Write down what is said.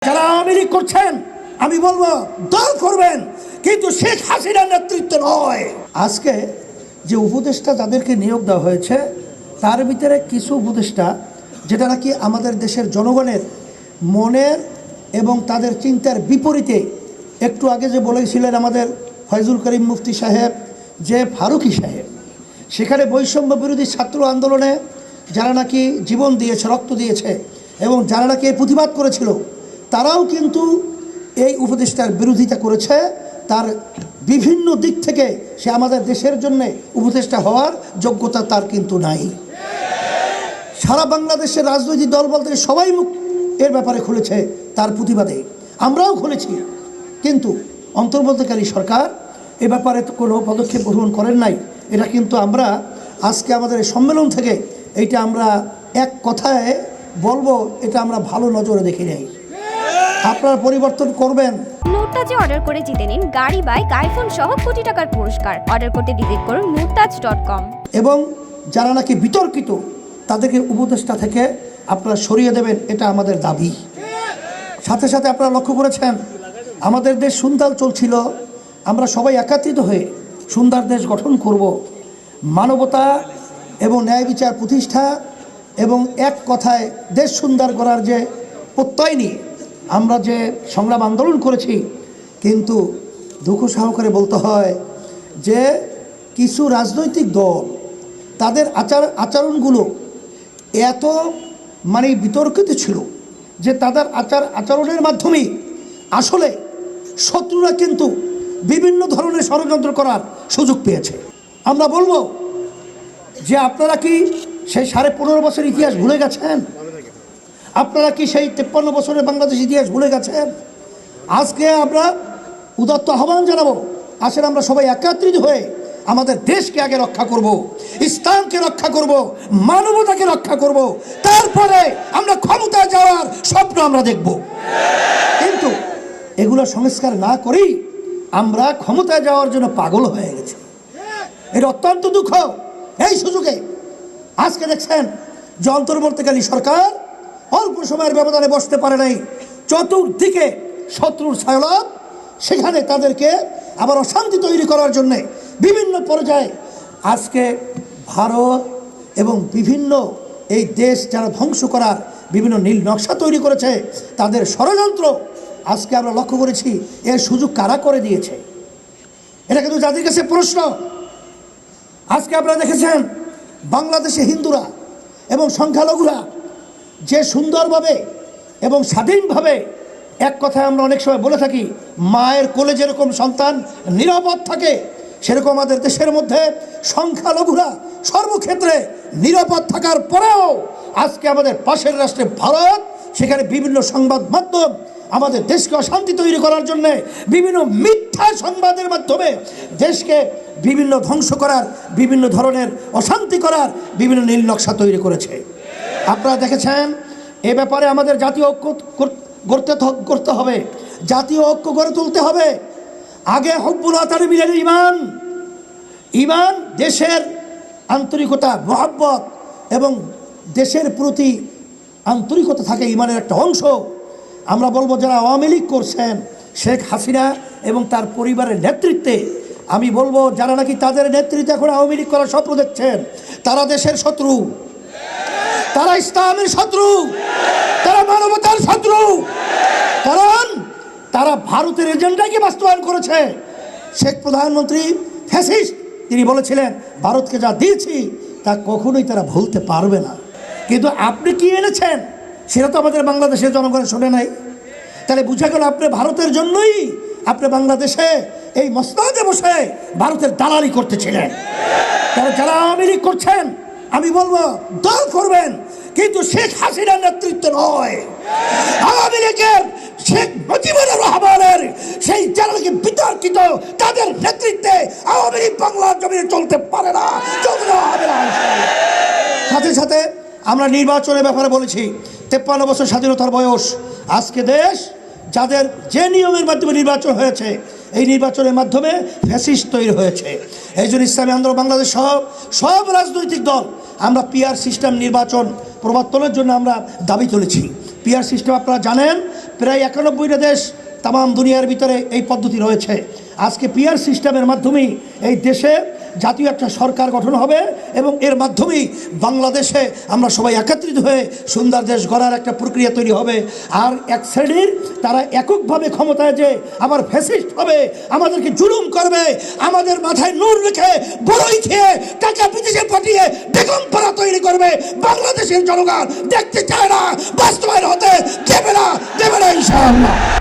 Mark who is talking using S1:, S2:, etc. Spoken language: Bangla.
S1: যারা আওয়ামী লীগ করছেন আমি বলবো দল করবেন, কিন্তু শেখ হাসিনার নেতৃত্ব নয়। আজকে যে উপদেষ্টা যাদেরকে নিয়োগ দেওয়া হয়েছে তার ভিতরে কিছু উপদেষ্টা যেটা নাকি আমাদের দেশের জনগণের মনের এবং তাদের চিন্তার বিপরীতে, একটু আগে যে বলেছিলেন আমাদের ফয়জুল করিম মুফতি সাহেব যে ফারুকি সাহেব, সেখানে বৈষম্য বিরোধী ছাত্র আন্দোলনে যারা নাকি জীবন দিয়েছে, রক্ত দিয়েছে এবং যারা নাকি প্রতিবাদ করেছিল, তারাও কিন্তু এই উপদেষ্টার বিরোধিতা করেছে। তার বিভিন্ন দিক থেকে সে আমাদের দেশের জন্য উপদেষ্টা হওয়ার যোগ্যতা তার কিন্তু নাই। সারা বাংলাদেশের রাজনৈতিক দল বলতে সবাই মুখ এর ব্যাপারে খুলেছে তার প্রতিবাদে, আমরাও খুলেছি, কিন্তু অন্তর্বর্তীকালী সরকার এ ব্যাপারে কোনো পদক্ষেপ গ্রহণ করেন নাই। এটা কিন্তু আমরা আজকে আমাদের সম্মেলন থেকে এইটা আমরা এক কথায় বলবো, এটা আমরা ভালো নজরে দেখি নাই। আপনারা পরিবর্তন করবেন।
S2: নুরতাজে অর্ডার করে জিতে নিন গাড়ি, বাইক, আইফোন সহ কোটি টাকার পুরস্কার। অর্ডার করতে ভিজিট করুন nurtaj.com।
S1: এবং যারা নাকি বিতর্কিত তাদেরকে উপদেষ্টা থেকে আপনারা সরিয়ে দেবেন, এটা আমাদের দাবি। সাথে সাথে আপনারা লক্ষ্য করেছেন আমাদের দেশ সুন্দর চলছিল, আমরা সবাই একত্রিত হয়ে সুন্দর দেশ গঠন করব, মানবতা এবং ন্যায় বিচার প্রতিষ্ঠা এবং এক কথায় দেশ সুন্দর করার যে প্রত্যয় নিয়ে আমরা যে সংগ্রাম আন্দোলন করেছি, কিন্তু দুঃখ সহকারে বলতে হয় যে কিছু রাজনৈতিক দল তাদের আচরণগুলো এত বিতর্কিত ছিল যে তাদের আচরণের মাধ্যমেই আসলে শত্রুরা কিন্তু বিভিন্ন ধরনের ষড়যন্ত্র করার সুযোগ পেয়েছে। আমরা বলবো যে আপনারা কি সেই 15.5 বছর ইতিহাস ভুলে গেছেন? আপনারা কি সেই 53 বছরের বাংলাদেশ ইতিহাস ভুলে গেছেন? আজকে আমরা উদাত্ত আহ্বান জানাবো, আসলে আমরা সবাই একত্রিত হয়ে আমাদের দেশকে আগে রক্ষা করব, ইসলামকে রক্ষা করব, মানবতাকে রক্ষা করব, তারপরে আমরা ক্ষমতা যাওয়ার স্বপ্ন আমরা দেখব। কিন্তু এগুলো সংস্কার না করেই আমরা ক্ষমতায় যাওয়ার জন্য পাগল হয়ে গেছি। এটা অত্যন্ত দুঃখ। এই সুযোগে আজকে দেখছেন যে অন্তর্বর্তীকালী সরকার অল্প সময়ের ব্যবধানে বসতে পারে নাই, চতুর্দিকে শত্রুর ছায়ালাভ, সেখানে তাদেরকে আবার অশান্তি তৈরি করার জন্যে বিভিন্ন পর্যায়ে আজকে ভারত এবং বিভিন্ন এই দেশ যারা ধ্বংস করার বিভিন্ন নীল নকশা তৈরি করেছে, তাদের ষড়যন্ত্র আজকে আমরা লক্ষ্য করেছি। এর সুযোগ কারা করে দিয়েছে? এটা কিন্তু জাতির কাছে প্রশ্ন। আজকে আপনারা দেখেছেন বাংলাদেশে হিন্দুরা এবং সংখ্যালঘুরা যে সুন্দরভাবে এবং স্বাধীনভাবে, এক কথায় আমরা অনেক সময় বলে থাকি মায়ের কোলে যেরকম সন্তান নিরাপদ থাকে, সেরকম আমাদের দেশের মধ্যে সংখ্যালঘুরা সর্বক্ষেত্রে নিরাপদ থাকার পরেও আজকে আমাদের পাশের রাষ্ট্রে ভারত, সেখানে বিভিন্ন সংবাদ মাধ্যম আমাদের দেশকে অশান্তি তৈরি করার জন্য বিভিন্ন মিথ্যা সংবাদের মাধ্যমে দেশকে বিভিন্ন ধ্বংস করার, বিভিন্ন ধরনের অশান্তি করার বিভিন্ন নীল নকশা তৈরি করেছে। আপনারা দেখেছেন এ ব্যাপারে আমাদের জাতীয় ঐক্য করতে হবে, জাতীয় ঐক্য গড়ে তুলতে হবে। আগে হুব্বুল ওয়াতানি মিনাল ঈমান, ঈমান দেশের আন্তরিকতা, মহব্বত এবং দেশের প্রতি আন্তরিকতা থাকে ঈমানের একটা অংশ। আমরা বলবো যারা আওয়ামী লীগ করছেন শেখ হাসিনা এবং তার পরিবারের নেতৃত্বে, আমি বলবো যারা নাকি তাদের নেতৃত্বে এখন আওয়ামী লীগ করার স্বপ্ন দেখছেন, তারা দেশের শত্রু, তারা ইসলামের শত্রু, তারা মানবতার শত্রু। কারণ তারা ভারতের এজেন্ডাকে বাস্তবায়ন করেছে। শেখ প্রধানমন্ত্রী ফ্যাসিস্ট, তিনি বলেছিলেন ভারতকে যা দিয়েছি তা কখনোই তারা ভুলতে পারবে না। কিন্তু আপনি কি এনেছেন সেটা তো আমাদের বাংলাদেশের জনগণ শোনে নাই। তাহলে বুঝা গেল আপনি ভারতের জন্যই আপনি বাংলাদেশে এই মসনদে বসে ভারতের দালালি করতেছিলেন। তারা যারা আওয়ামী লীগ করছেন আমি বলবো দল করবেন, কিন্তু শেখ হাসিনার নেতৃত্ব নয়। আওয়ামী লীগের শেখ মুজিবুর রহমানের সেই যারা নাকি বিতর্কিত, তাদের নেতৃত্বে আওয়ামী লীগ বাংলার জমিনে চলতে পারে না, চলতে হবে না। সাথে সাথে আমরা নির্বাচনের ব্যাপারে বলেছি 53 বছর স্বাধীনতার বয়স। আজকে দেশ যাদের যে নিয়মের মাধ্যমে নির্বাচন হয়েছে, এই নির্বাচনের মাধ্যমে ফ্যাসিস্ট তৈরি হয়েছে। এই জন্য ইসলামী আন্দোলন বাংলাদেশ সহ সব রাজনৈতিক দল আমরা পিআর সিস্টেম নির্বাচন প্রবর্তনের জন্য আমরা দাবি তুলেছি। পিআর সিস্টেম আপনারা জানেন প্রায় 91টা দেশ তাম দুনিয়ার ভিতরে এই পদ্ধতি রয়েছে। আজকে পিআর সিস্টেমের মাধ্যমেই এই দেশে জাতীয় একটা সরকার গঠন হবে এবং এর মাধ্যমেই বাংলাদেশে আমরা সবাই একত্রিত হয়ে সুন্দর দেশ গড়ার একটা প্রক্রিয়া তৈরি হবে। আর এক শ্রেণীর তারা এককভাবে ক্ষমতায় যে আবার ফ্যাসিস্ট হবে, আমাদেরকে জুলুম করবে, আমাদের মাথায় নূর রেখে বড়ই খেয়ে টাকা বিদেশে পাঠিয়ে বেগম পাড়া তৈরি করবে, বাংলাদেশের জনগণ দেখতে চায় না, বাস্তবায়ন হতে দেবে না ইনশাআল্লাহ।